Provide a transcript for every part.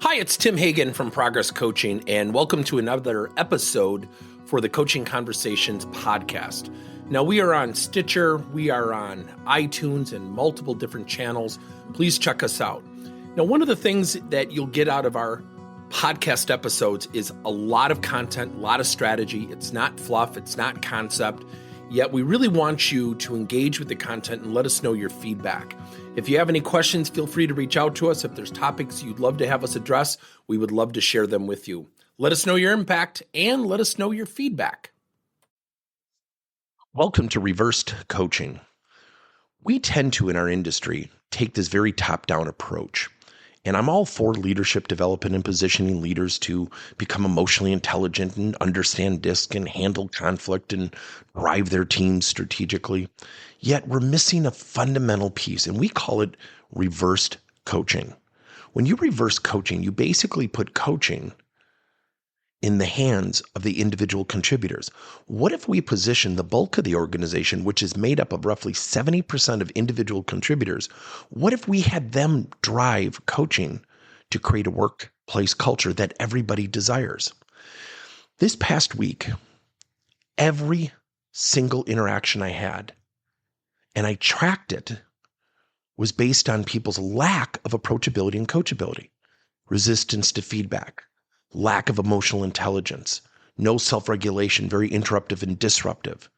Hi, it's Tim Hagen from Progress Coaching, and welcome to another episode for the Coaching Conversations podcast. Now, we are on Stitcher, we are on iTunes, and multiple different channels. Please check us out. Now, one of the things that you'll get out of our podcast episodes is a lot of content, a lot of strategy. It's not fluff, it's not concept, yet we really want you to engage with the content and let us know your feedback. If you have any questions, feel free to reach out to us. If there's topics you'd love to have us address, we would love to share them with you. Let us know your impact and let us know your feedback. Welcome to Reversed Coaching. We tend to, in our industry, take this very top-down approach. And I'm all for leadership development and positioning leaders to become emotionally intelligent and understand DISC and handle conflict and drive their teams strategically. Yet we're missing a fundamental piece, and we call it reversed coaching. When you reverse coaching, you basically put coaching in the hands of the individual contributors. What if we position the bulk of the organization, which is made up of roughly 70% of individual contributors, what if we had them drive coaching to create a workplace culture that everybody desires? This past week, every single interaction I had, and I tracked it, was based on people's lack of approachability and coachability, resistance to feedback, lack of emotional intelligence, no self-regulation, very interruptive and disruptive.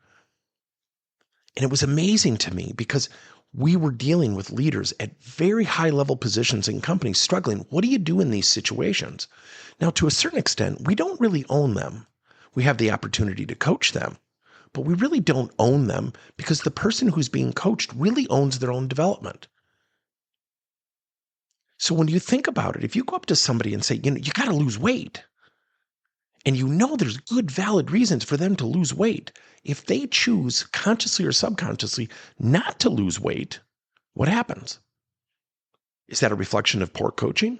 And it was amazing to me because we were dealing with leaders at very high level positions in companies struggling. What do you do in these situations? Now, to a certain extent, we don't really own them. We have the opportunity to coach them, but we really don't own them because the person who's being coached really owns their own development. So when you think about it, if you go up to somebody and say, you got to lose weight, and there's good, valid reasons for them to lose weight, if they choose consciously or subconsciously not to lose weight, what happens? Is that a reflection of poor coaching?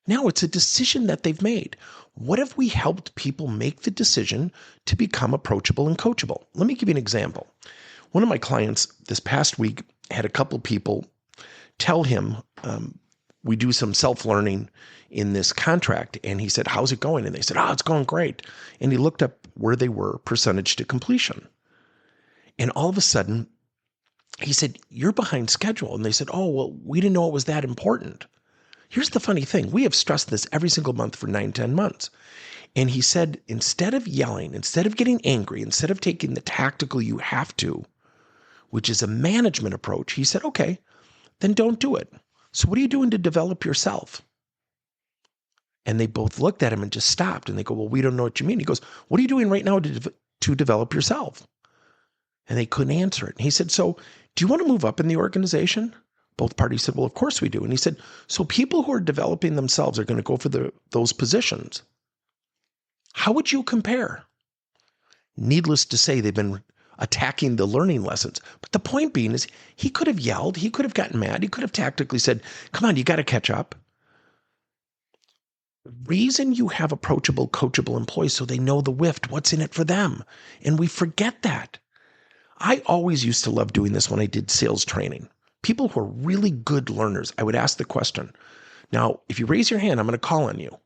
No, it's a decision that they've made. What if we helped people make the decision to become approachable and coachable? Let me give you an example. One of my clients this past week had a couple people tell him, we do some self-learning in this contract. And he said, how's it going? And they said, it's going great. And he looked up where they were percentage to completion. And all of a sudden, he said, you're behind schedule. And they said, well, we didn't know it was that important. Here's the funny thing. We have stressed this every single month for 9-10 months. And he said, instead of yelling, instead of getting angry, instead of taking the tactical you have to, which is a management approach, he said, okay, then don't do it. So what are you doing to develop yourself? And they both looked at him and just stopped. And they go, well, we don't know what you mean. He goes, what are you doing right now to develop yourself? And they couldn't answer it. And he said, so do you want to move up in the organization? Both parties said, well, of course we do. And he said, so people who are developing themselves are going to go for those positions. How would you compare? Needless to say, they've been attacking the learning lessons. But the point being is he could have yelled, he could have gotten mad, he could have tactically said, come on, you got to catch up. The reason you have approachable, coachable employees so they know the whiff, what's in it for them. And we forget that. I always used to love doing this when I did sales training. People who are really good learners, I would ask the question, now, if you raise your hand, I'm going to call on you.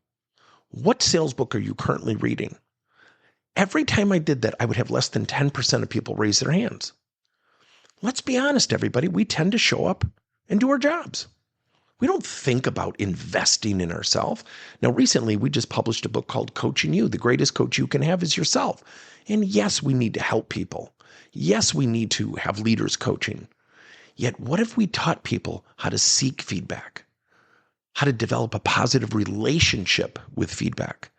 What sales book are you currently reading? Every time I did that, I would have less than 10% of people raise their hands. Let's be honest, everybody. We tend to show up and do our jobs. We don't think about investing in ourselves. Now, recently, we just published a book called Coaching You. The greatest coach you can have is yourself. And yes, we need to help people. Yes, we need to have leaders coaching. Yet, what if we taught people how to seek feedback, how to develop a positive relationship with feedback?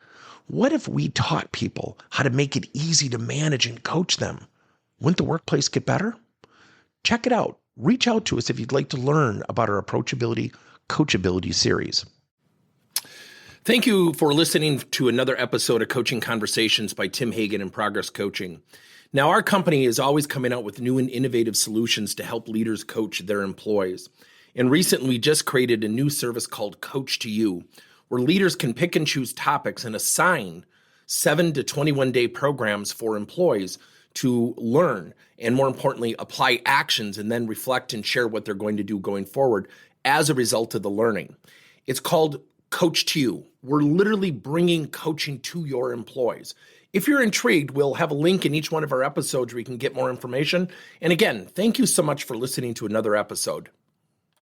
What if we taught people how to make it easy to manage and coach them? Wouldn't the workplace get better? Check it out. Reach out to us if you'd like to learn about our approachability, coachability series. Thank you for listening to another episode of Coaching Conversations by Tim Hagen and Progress Coaching. Now, our company is always coming out with new and innovative solutions to help leaders coach their employees. And recently, we just created a new service called Coach to You, where leaders can pick and choose topics and assign 7 to 21 day programs for employees to learn and, more importantly, apply actions and then reflect and share what they're going to do going forward as a result of the learning. It's called coach to you. We're literally bringing coaching to your employees. If you're intrigued, we'll have a link in each one of our episodes where you can get more information. And again, thank you so much for listening to another episode.